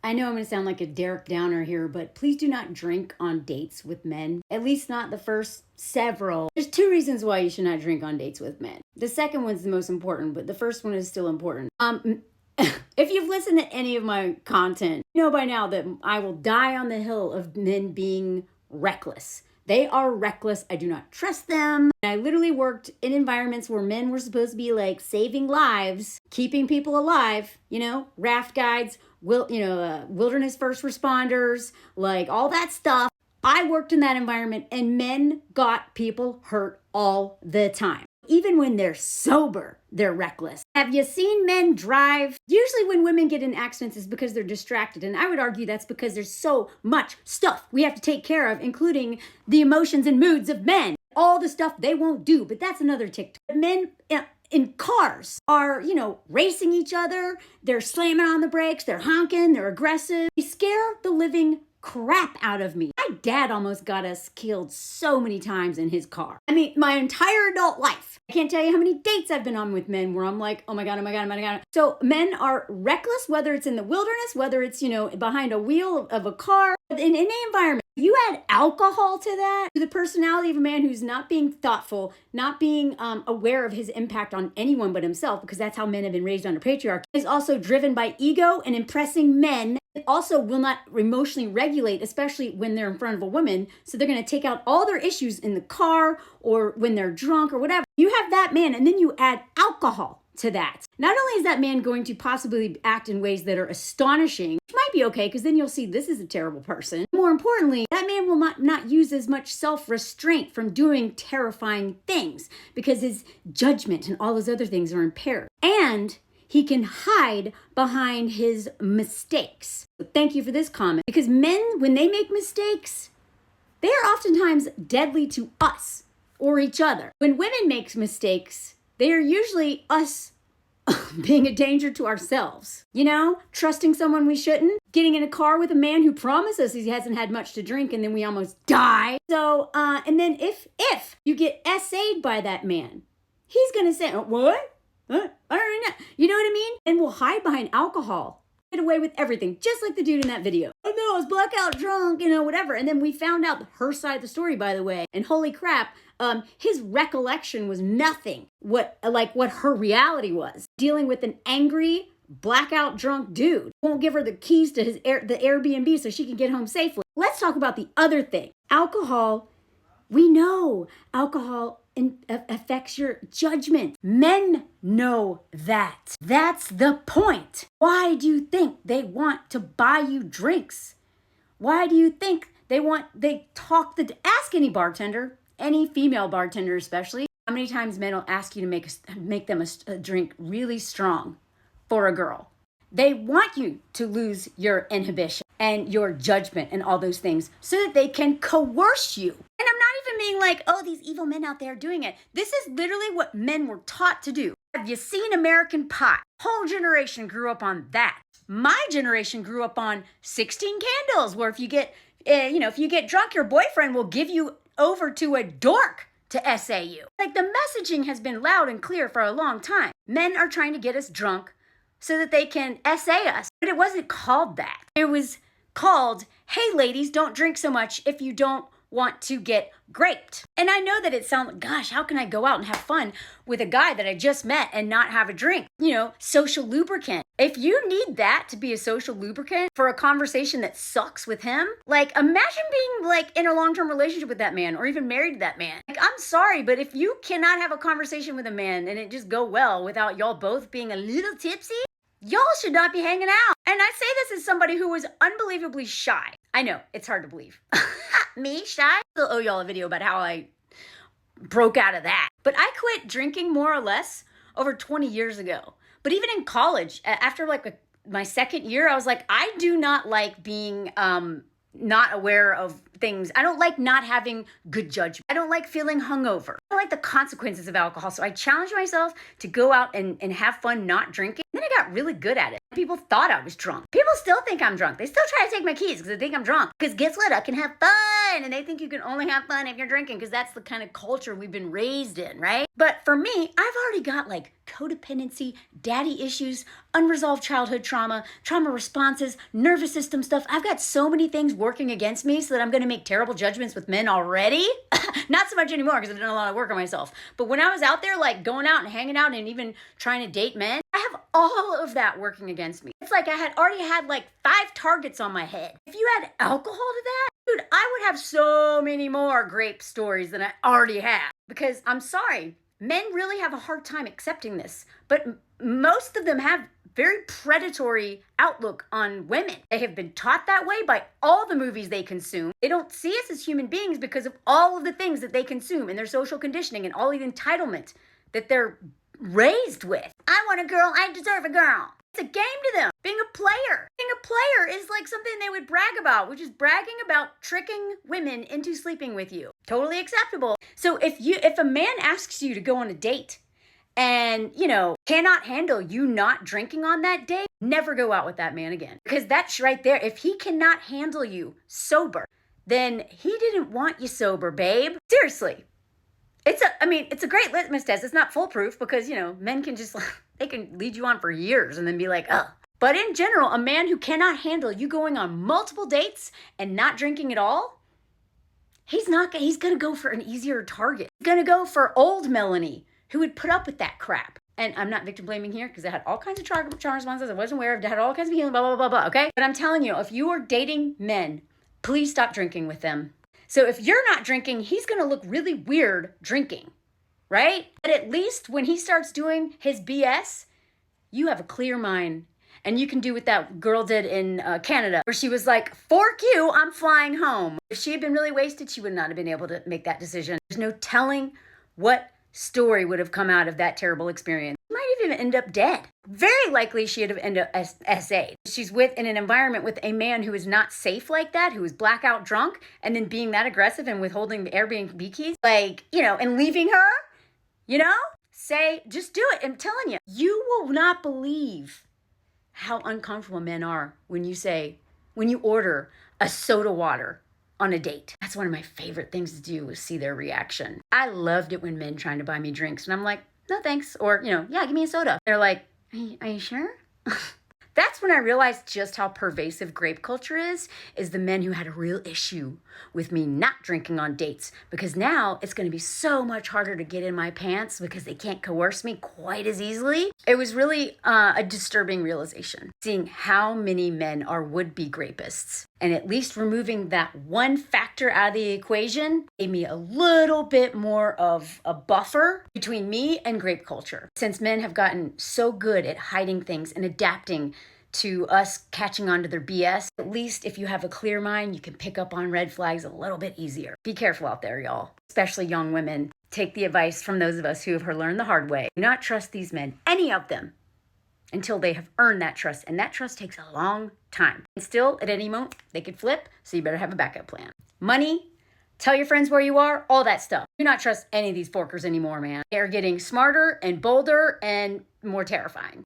I know I'm going to sound like a Derek Downer here, but please do not drink on dates with men. At least not the first several. There's 2 reasons why you should not drink on dates with men. The second one's the most important, but the first one is still important. If you've listened to any of my content, you know by now that I will die on the hill of men being reckless. They are reckless. I do not trust them. I literally worked in environments where men were supposed to be like saving lives, keeping people alive, raft guides, wilderness first responders, like all that stuff. I worked in that environment and men got people hurt all the time. Even when they're sober, they're reckless. Have you seen men drive? Usually when women get in accidents is because they're distracted. And I would argue that's because there's so much stuff we have to take care of, including the emotions and moods of men. All the stuff they won't do, but that's another TikTok. Men in cars are, racing each other. They're slamming on the brakes. They're honking. They're aggressive. They scare the living crap out of me. My dad almost got us killed so many times in his car. I mean, my entire adult life. I can't tell you how many dates I've been on with men where I'm like, oh my God, oh my God, oh my God. So men are reckless, whether it's in the wilderness, whether it's, behind a wheel of a car, in any environment. You add alcohol to that, to the personality of a man who's not being thoughtful, not being aware of his impact on anyone but himself, because that's how men have been raised under patriarchy, is also driven by ego and impressing men. It also will not emotionally regulate, especially when they're in front of a woman. So they're going to take out all their issues in the car or when they're drunk or whatever. You have that man, and then you add alcohol to that. Not only is that man going to possibly act in ways that are astonishing, which might be okay, because then you'll see this is a terrible person. More importantly, that man will not use as much self-restraint from doing terrifying things because his judgment and all those other things are impaired. And he can hide behind his mistakes. Thank you for this comment. Because men, when they make mistakes, they are oftentimes deadly to us or each other. When women make mistakes, they are usually us being a danger to ourselves. Trusting someone we shouldn't, getting in a car with a man who promised us he hasn't had much to drink and then we almost die. So, and then if you get essayed by that man, he's going to say, what? I already know. You know what I mean? And we'll hide behind alcohol. Get away with everything, just like the dude in that video. Oh no, I was blackout drunk, whatever. And then we found out her side of the story, by the way. And holy crap, his recollection was nothing what her reality was. Dealing with an angry, blackout drunk dude. Won't give her the keys to the Airbnb so she can get home safely. Let's talk about the other thing. Alcohol. We know alcohol affects your judgment. Men know that. That's the point. Why do you think they want to buy you drinks? Why do you think ask any bartender, any female bartender especially, how many times men will ask you to make them a drink really strong for a girl? They want you to lose your inhibition and your judgment and all those things so that they can coerce you. And I'm not even being like, oh, these evil men out there doing it. This is literally what men were taught to do. Have you seen American Pie? Whole generation grew up on that. My generation grew up on 16 Candles, where if you get drunk, your boyfriend will give you over to a dork to essay you. Like, the messaging has been loud and clear for a long time. Men are trying to get us drunk so that they can essay us. But it wasn't called that. It was called, hey ladies, don't drink so much if you don't want to get graped. And I know that it sounds, gosh, how can I go out and have fun with a guy that I just met and not have a drink? Social lubricant. If you need that to be a social lubricant for a conversation that sucks with him, like, imagine being in a long-term relationship with that man or even married to that man. I'm sorry, but if you cannot have a conversation with a man and it just go well without y'all both being a little tipsy, y'all should not be hanging out. And I say this as somebody who was unbelievably shy. I know, it's hard to believe. Me, shy? I still owe y'all a video about how I broke out of that. But I quit drinking more or less over 20 years ago. But even in college, after my second year, I was like, I do not like being not aware of things. I don't like not having good judgment. I don't like feeling hungover. I don't like the consequences of alcohol. So I challenged myself to go out and have fun not drinking. And then I got really good at it. People thought I was drunk. People still think I'm drunk. They still try to take my keys because they think I'm drunk. Because guess what? I can have fun. And they think you can only have fun if you're drinking because that's the kind of culture we've been raised in, right? But for me, I've already got like codependency, daddy issues, unresolved childhood trauma, trauma responses, nervous system stuff. I've got so many things working against me so that I'm going to make terrible judgments with men already. Not so much anymore because I've done a lot of work on myself. But when I was out there like going out and hanging out and even trying to date men, I have all of that working against me. It's like I had already had like 5 targets on my head. If you add alcohol to that, dude, I would have so many more grape stories than I already have. Because I'm sorry, men really have a hard time accepting this. But most of them have very predatory outlook on women. They have been taught that way by all the movies they consume. They don't see us as human beings because of all of the things that they consume and their social conditioning and all the entitlement that they're raised with. I want a girl, I deserve a girl. It's a game to them. Being a player is like something they would brag about, which is bragging about tricking women into sleeping with you. Totally acceptable. So if a man asks you to go on a date and, cannot handle you not drinking on that date, never go out with that man again. Because that's right there. If he cannot handle you sober, then he didn't want you sober, babe. Seriously. It's a great litmus test. It's not foolproof because, men can just, they can lead you on for years and then be like, oh. But in general, a man who cannot handle you going on multiple dates and not drinking at all, he's going to go for an easier target. He's going to go for old Melanie, who would put up with that crap. And I'm not victim blaming here because I had all kinds of trauma responses I wasn't aware of. I had all kinds of healing, blah, blah, blah, blah, okay? But I'm telling you, if you are dating men, please stop drinking with them. So if you're not drinking, he's going to look really weird drinking, right? But at least when he starts doing his BS, you have a clear mind. And you can do what that girl did in Canada, where she was like, fork you, I'm flying home. If she had been really wasted, she would not have been able to make that decision. There's no telling what story would have come out of that terrible experience. She might have even end up dead. Very likely she'd have ended up SA'd. She's in an environment with a man who is not safe like that, who is blackout drunk, and then being that aggressive and withholding the Airbnb keys, and leaving her, just do it. I'm telling you, you will not believe how uncomfortable men are when you order a soda water on a date. That's one of my favorite things to do is see their reaction. I loved it when men trying to buy me drinks and I'm like, no thanks. Or, yeah, give me a soda. They're like, are you sure? That's when I realized just how pervasive grape culture is the men who had a real issue with me not drinking on dates. Because now it's going to be so much harder to get in my pants because they can't coerce me quite as easily. It was really a disturbing realization, seeing how many men are would-be grapists. And at least removing that one factor out of the equation gave me a little bit more of a buffer between me and grape culture. Since men have gotten so good at hiding things and adapting to us catching on to their BS, at least if you have a clear mind, you can pick up on red flags a little bit easier. Be careful out there, y'all, especially young women. Take the advice from those of us who have learned the hard way. Do not trust these men, any of them, until they have earned that trust. And that trust takes a long time. And still, at any moment, they could flip, so you better have a backup plan. Money, tell your friends where you are, all that stuff. Do not trust any of these forkers anymore, man. They're getting smarter and bolder and more terrifying.